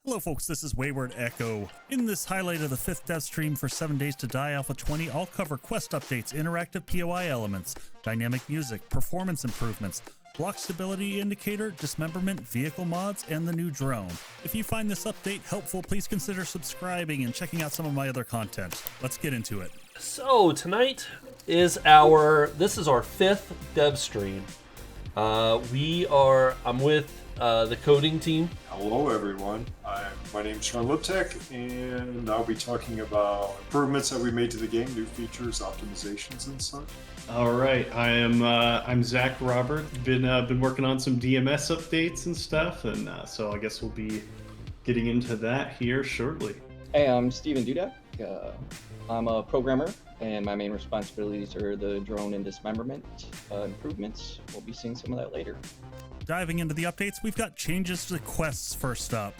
Hello folks, this is Wayward Eko. In this highlight of the 5th dev stream for 7 Days to Die Alpha 20, I'll cover quest updates, interactive POI elements, dynamic music, performance improvements, block stability indicator, dismemberment, vehicle mods, and the new drone. If you find this update helpful, please consider subscribing and checking out some of my other content. Let's get into it. So tonight is our 5th dev stream. I'm with the coding team. Hello everyone, my name is Sean Liptek, and I'll be talking about improvements that we made to the game, new features, optimizations, and such. All right, I'm Zach Robert. Been working on some DMS updates and stuff, and so I guess we'll be getting into that here shortly. Hey, I'm Steven Dudek. I'm a programmer, and my main responsibilities are the drone and dismemberment improvements. We'll be seeing some of that later. Diving into the updates, we've got changes to quests first up.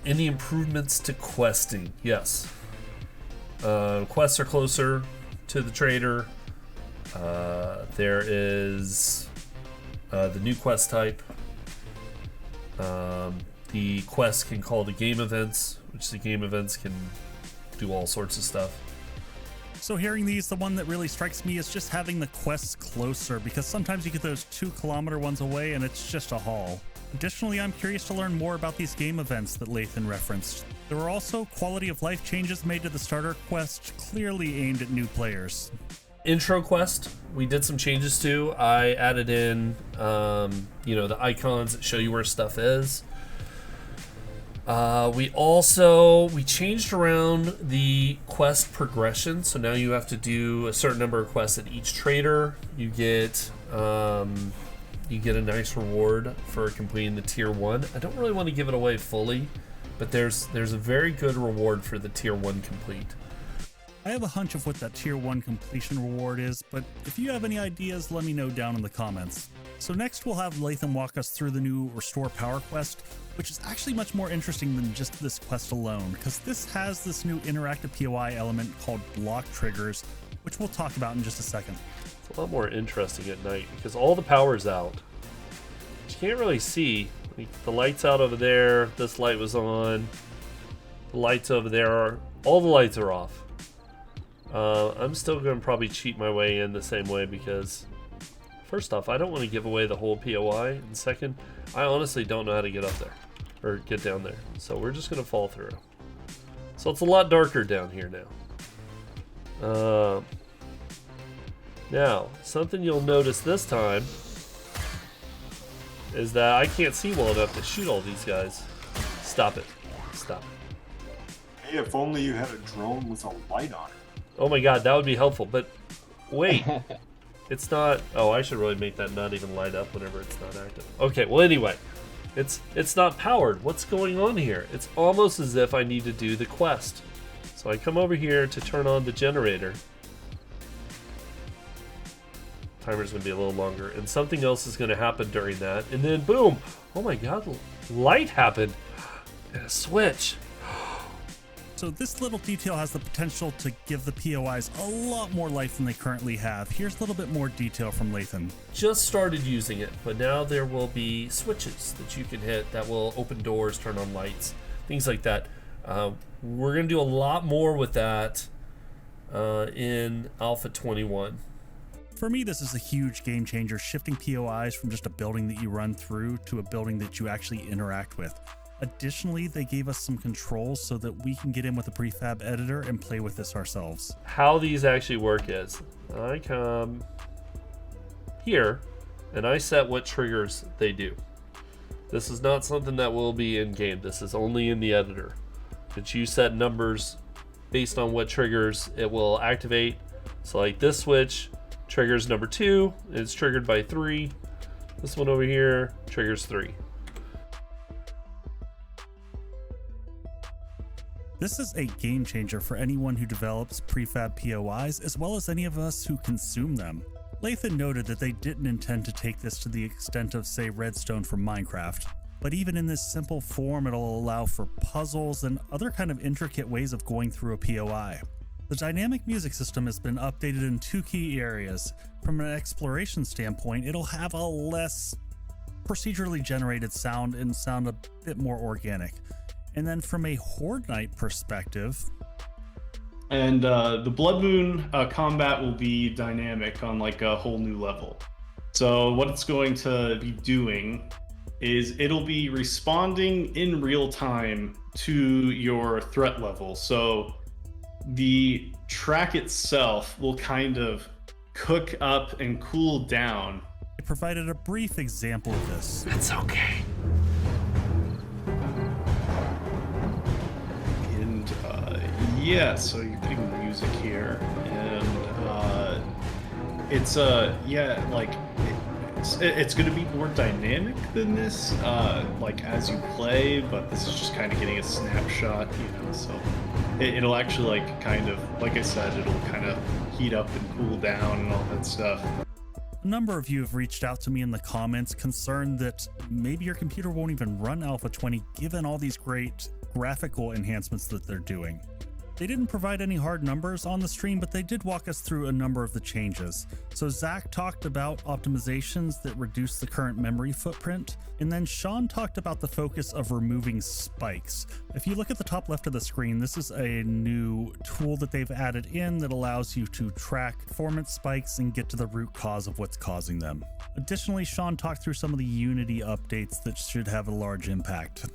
Any improvements to questing? Yes. Quests are closer to the trader. There is the new quest type. The quest can call to game events, which the game events can do all sorts of stuff. So hearing these, the one that really strikes me is just having the quests closer, because sometimes you get those 2-kilometer ones away and it's just a haul. Additionally, I'm curious to learn more about these game events that Lathan referenced. There were also quality of life changes made to the starter quest, clearly aimed at new players. Intro quest, we did some changes to. I added in, the icons that show you where stuff is. We changed around the quest progression, so now you have to do a certain number of quests at each trader. You get a nice reward for completing the tier 1. I don't really want to give it away fully, but there's a very good reward for the tier 1 complete. I have a hunch of what that tier 1 completion reward is, but if you have any ideas, let me know down in the comments. So next we'll have Lathan walk us through the new Restore Power quest, which is actually much more interesting than just this quest alone, because this has this new interactive POI element called block triggers, which we'll talk about in just a second. It's a lot more interesting at night because all the power's out. You can't really see. The light's out over there, this light was on, the lights over there, all the lights are off. I'm still going to probably cheat my way in the same way because, first off, I don't want to give away the whole POI, and second, I honestly don't know how to get up there, or get down there, so we're just going to fall through. So it's a lot darker down here now. Now, something you'll notice this time is that I can't see well enough to shoot all these guys. Stop it. Stop it. Hey, if only you had a drone with a light on it. Oh my god, that would be helpful, but wait. It's not... Oh, I should really make that not even light up whenever it's not active. Okay, well anyway. It's not powered. What's going on here? It's almost as if I need to do the quest. So I come over here to turn on the generator. Timer's going to be a little longer. And something else is going to happen during that. And then boom! Oh my god, light happened. And a switch. So this little detail has the potential to give the POIs a lot more life than they currently have. Here's a little bit more detail from Lathan. Just started using it, but now there will be switches that you can hit that will open doors, turn on lights, things like that. We're going to do a lot more with that in Alpha 21. For me, this is a huge game changer, shifting POIs from just a building that you run through to a building that you actually interact with. Additionally, they gave us some controls so that we can get in with a prefab editor and play with this ourselves. How these actually work is, I come here and I set what triggers they do. This is not something that will be in game. This is only in the editor. But you set numbers based on what triggers it will activate. So like this switch triggers number 2, and it's triggered by 3. This one over here triggers 3. This is a game changer for anyone who develops prefab POIs, as well as any of us who consume them. Lathan noted that they didn't intend to take this to the extent of, say, Redstone from Minecraft, but even in this simple form, it'll allow for puzzles and other kind of intricate ways of going through a POI. The dynamic music system has been updated in 2 key areas. From an exploration standpoint, it'll have a less procedurally generated sound and sound a bit more organic. And then from a Horde Knight perspective, And the Blood Moon combat will be dynamic on like a whole new level. So what it's going to be doing is it'll be responding in real time to your threat level. So the track itself will kind of cook up and cool down. it provided a brief example of this. That's okay. And yeah, so you're getting music here, and it's it's going to be more dynamic than this, like as you play, but this is just kind of getting a snapshot, so it'll actually kind of, like I said, it'll kind of heat up and cool down and all that stuff. A number of you have reached out to me in the comments concerned that maybe your computer won't even run Alpha 20 given all these great graphical enhancements that they're doing. They didn't provide any hard numbers on the stream, but they did walk us through a number of the changes. So Zach talked about optimizations that reduce the current memory footprint, and then Sean talked about the focus of removing spikes. If you look at the top left of the screen, this is a new tool that they've added in that allows you to track performance spikes and get to the root cause of what's causing them. Additionally, Sean talked through some of the Unity updates that should have a large impact.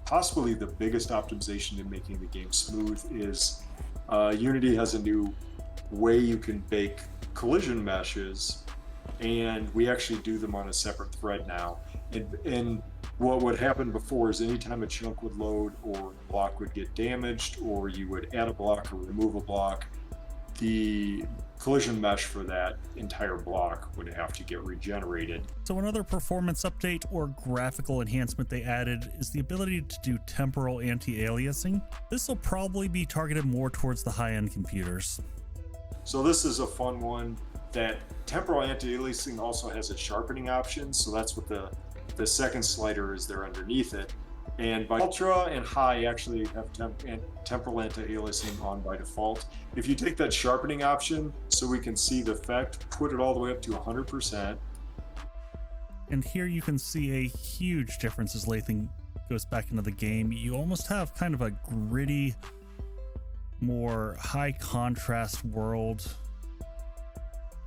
Possibly the biggest optimization in making the game smooth is Unity has a new way you can bake collision meshes, and we actually do them on a separate thread now. And what would happen before is anytime a chunk would load or a block would get damaged, or you would add a block or remove a block, the collision mesh for that entire block would have to get regenerated. So another performance update or graphical enhancement they added is the ability to do temporal anti-aliasing. This will probably be targeted more towards the high-end computers. So this is a fun one. That temporal anti-aliasing also has a sharpening option, so that's what the second slider is there underneath it. And by Ultra and High actually have temporal anti-aliasing on by default. If you take that sharpening option so we can see the effect, put it all the way up to 100%. And here you can see a huge difference as Lathan goes back into the game. You almost have kind of a gritty, more high contrast world.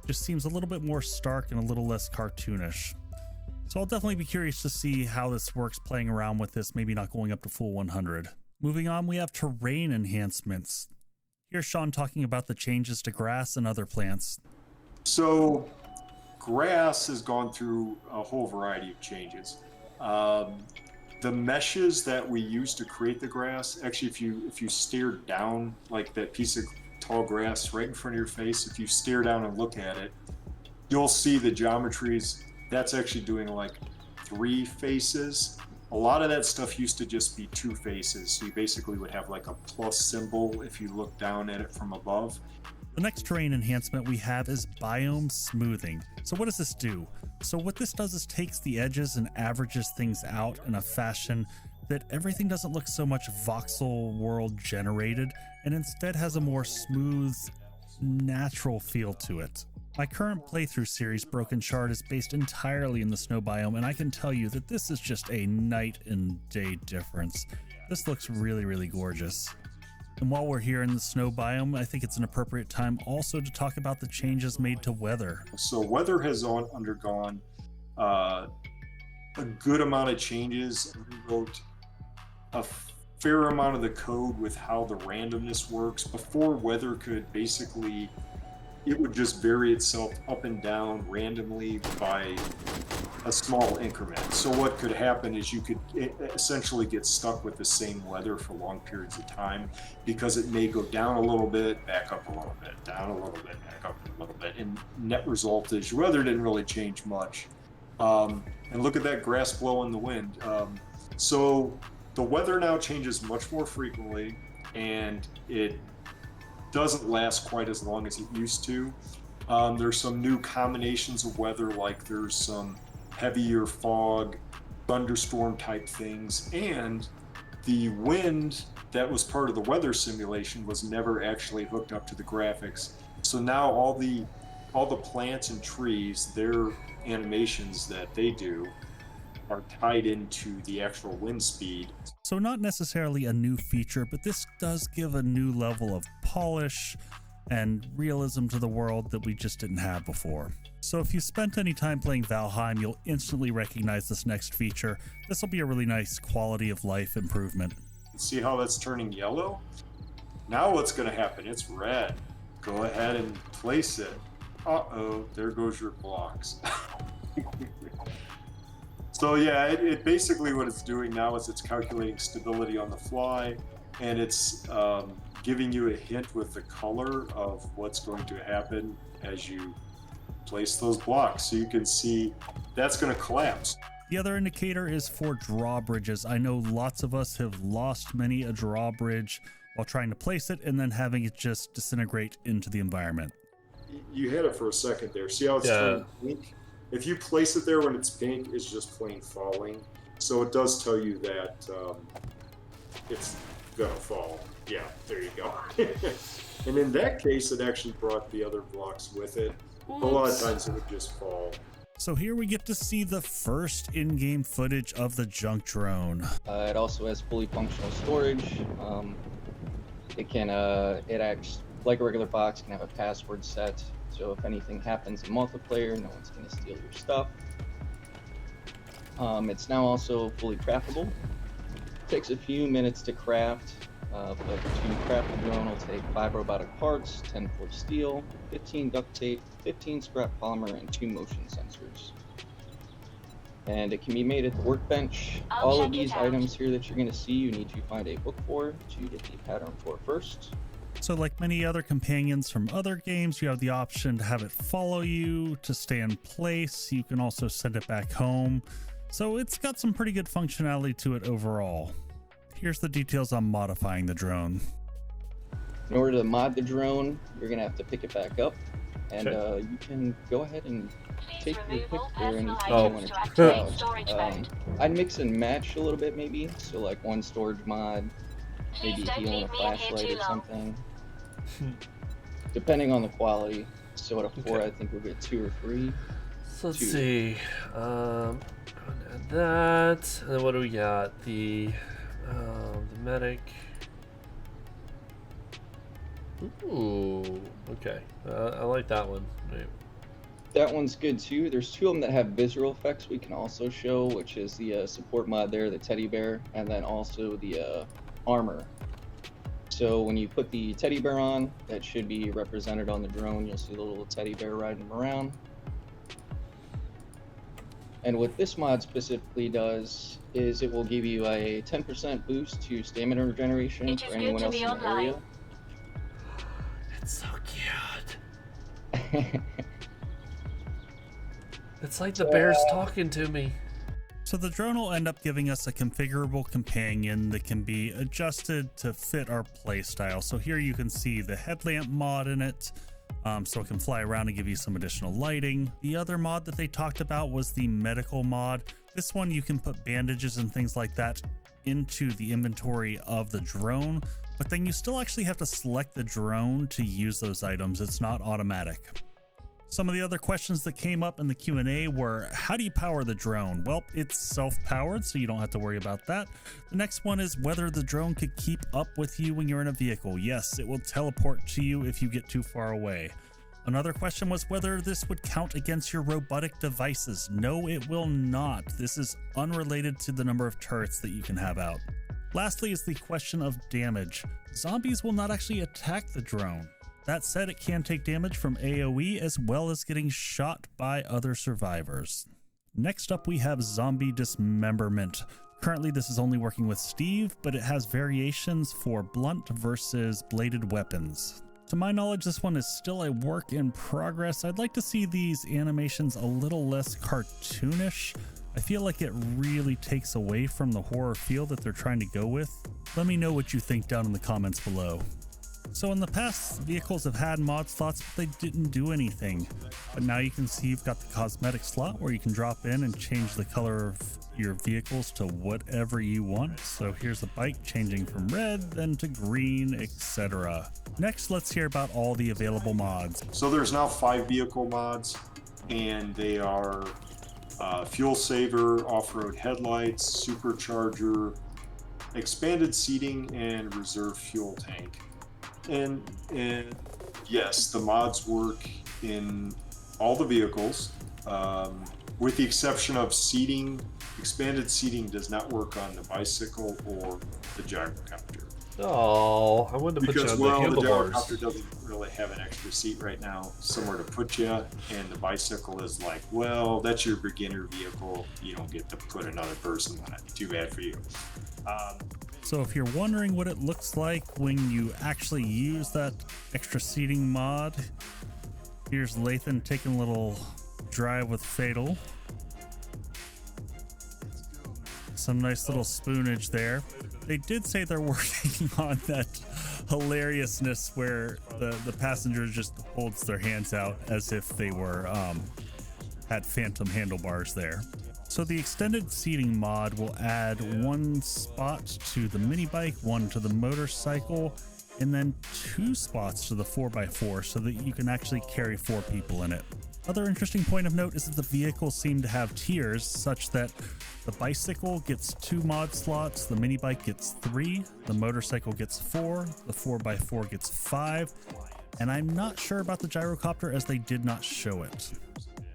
Just seems a little bit more stark and a little less cartoonish. So I'll definitely be curious to see how this works playing around with this, maybe not going up to full 100. Moving on, we have terrain enhancements. Here's Sean talking about the changes to grass and other plants. So grass has gone through a whole variety of changes. The meshes that we use to create the grass, actually if you stare down like that piece of tall grass right in front of your face, if you stare down and look at it, you'll see the geometries. That's actually doing like 3 faces. A lot of that stuff used to just be 2 faces. So you basically would have like a plus symbol if you look down at it from above. The next terrain enhancement we have is Biome Smoothing. So what does this do? So what this does is takes the edges and averages things out in a fashion that everything doesn't look so much voxel world generated and instead has a more smooth, natural feel to it. My current playthrough series, Broken Shard, is based entirely in the snow biome, and I can tell you that this is just a night and day difference. This looks really, really gorgeous. And while we're here in the snow biome, I think it's an appropriate time also to talk about the changes made to weather. So weather has undergone a good amount of changes. We wrote a fair amount of the code with how the randomness works. Before, weather could basically, it would just vary itself up and down randomly by a small increment. So what could happen is you could essentially get stuck with the same weather for long periods of time because it may go down a little bit, back up a little bit, down a little bit, back up a little bit. And net result is your weather didn't really change much. And look at that grass blow in the wind. So the weather now changes much more frequently, and it doesn't last quite as long as it used to. There's some new combinations of weather, like there's some heavier fog, thunderstorm type things, and the wind that was part of the weather simulation was never actually hooked up to the graphics. So now all the plants and trees, their animations that they do are tied into the actual wind speed. So not necessarily a new feature, but this does give a new level of polish and realism to the world that we just didn't have before. So if you spent any time playing Valheim, you'll instantly recognize this next feature. This will be a really nice quality of life improvement. See how that's turning yellow? Now what's going to happen? It's red. Go ahead and place it. Uh-oh, there goes your blocks. So yeah, it basically what it's doing now is it's calculating stability on the fly, and it's giving you a hint with the color of what's going to happen as you place those blocks. So you can see that's going to collapse. The other indicator is for drawbridges. I know lots of us have lost many a drawbridge while trying to place it and then having it just disintegrate into the environment. You had it for a second there. See how it's turning pink? If you place it there when it's pink, it's just plain falling. So it does tell you that it's gonna fall. Yeah, there you go. And in that case, it actually brought the other blocks with it. A lot of times it would just fall. So here we get to see the first in-game footage of the junk drone. It also has fully functional storage. It acts like a regular box, can have a password set. So if anything happens in multiplayer, no one's gonna steal your stuff. It's now also fully craftable. Takes a few minutes to craft, but to craft the drone will take 5 robotic parts, 10 forged steel, 15 duct tape, 15 scrap polymer, and 2 motion sensors. And it can be made at the workbench. All of these items here that you're going to see, you need to find a book for to get the pattern for first. So like many other companions from other games, you have the option to have it follow you, to stay in place. You can also send it back home. So it's got some pretty good functionality to it overall. Here's the details on modifying the drone. In order to mod the drone, you're going to have to pick it back up. And you can go ahead and take your pick there and you want to check out. I'd mix and match a little bit maybe. So like one storage mod, maybe heal a flashlight or something. Depending on the quality. So at a 4, I think we'll get 2 or 3. So let's see. Add that. And then what do we got? The medic. Ooh, okay. I like that one. Right. That one's good too. There's 2 of them that have visual effects we can also show, which is the support mod there, the teddy bear, and then also the armor. So when you put the teddy bear on, that should be represented on the drone. You'll see the little teddy bear riding him around. And what this mod specifically does is it will give you a 10% boost to stamina regeneration for anyone else in the area. It's so cute. It's like the bear's talking to me. So the drone will end up giving us a configurable companion that can be adjusted to fit our playstyle. So here you can see the headlamp mod in it, so it can fly around and give you some additional lighting. The other mod that they talked about was the medical mod. This one you can put bandages and things like that into the inventory of the drone, but then you still actually have to select the drone to use those items. It's not automatic. Some of the other questions that came up in the Q&A were, how do you power the drone? Well, it's self-powered, so you don't have to worry about that. The next one is whether the drone could keep up with you when you're in a vehicle. Yes, it will teleport to you if you get too far away. Another question was whether this would count against your robotic devices. No, it will not. This is unrelated to the number of turrets that you can have out. Lastly is the question of damage. Zombies will not actually attack the drone. That said, it can take damage from AoE as well as getting shot by other survivors. Next up we have Zombie Dismemberment. Currently this is only working with Steve, but it has variations for blunt versus bladed weapons. To my knowledge, this one is still a work in progress. I'd like to see these animations a little less cartoonish. I feel like it really takes away from the horror feel that they're trying to go with. Let me know what you think down in the comments below. So in the past, vehicles have had mod slots, but they didn't do anything. But now you can see you've got the cosmetic slot where you can drop in and change the color of your vehicles to whatever you want. So here's the bike changing from red, then to green, etc. Next, let's hear about all the available mods. So there's now 5 vehicle mods, and they are fuel saver, off-road headlights, supercharger, expanded seating and reserve fuel tank. And yes, the mods work in all the vehicles, with the exception of seating. Expanded seating does not work on the bicycle or the gyrocopter. Oh, I wanted to put you Because, on well, the the handlebars. gyrocopter doesn't really have an extra seat right now, somewhere to put you, and the bicycle is like, well, that's your beginner vehicle. You don't get to put another person on it. Too bad for you. So if you're wondering what it looks like when you actually use that extra seating mod, here's Lathan taking a little drive with Fatal. Some nice little spoonage there. They did say they're working on that hilariousness where the passenger just holds their hands out as if they were had phantom handlebars there. So the extended seating mod will add 1 spot to the mini bike, 1 to the motorcycle, and then 2 spots to the 4x4 so that you can actually carry 4 people in it. Other interesting point of note is that the vehicles seem to have tiers such that the bicycle gets 2 mod slots, the mini bike gets 3, the motorcycle gets 4, the 4x4 gets 5, and I'm not sure about the gyrocopter as they did not show it.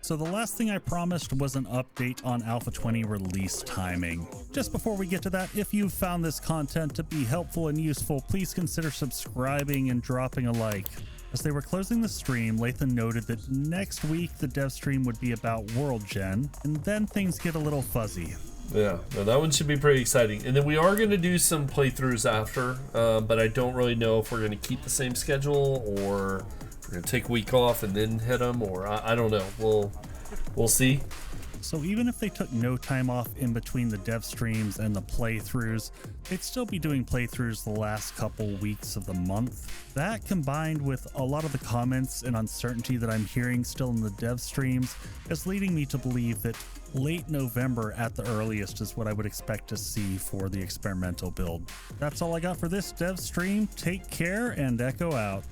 So the last thing I promised was an update on Alpha 20 release timing. Just before we get to that, if you found this content to be helpful and useful, please consider subscribing and dropping a like. As they were closing the stream, Lathan noted that next week the dev stream would be about World Gen, and then things get a little fuzzy. Yeah, no, that one should be pretty exciting. And then we are going to do some playthroughs after, but I don't really know if we're going to keep the same schedule or we're going to take a week off and then hit them, or I don't know. We'll see. So even if they took no time off in between the dev streams and the playthroughs, they'd still be doing playthroughs the last couple weeks of the month. That combined with a lot of the comments and uncertainty that I'm hearing still in the dev streams is leading me to believe that late November at the earliest is what I would expect to see for the experimental build. That's all I got for this dev stream. Take care and Eko out.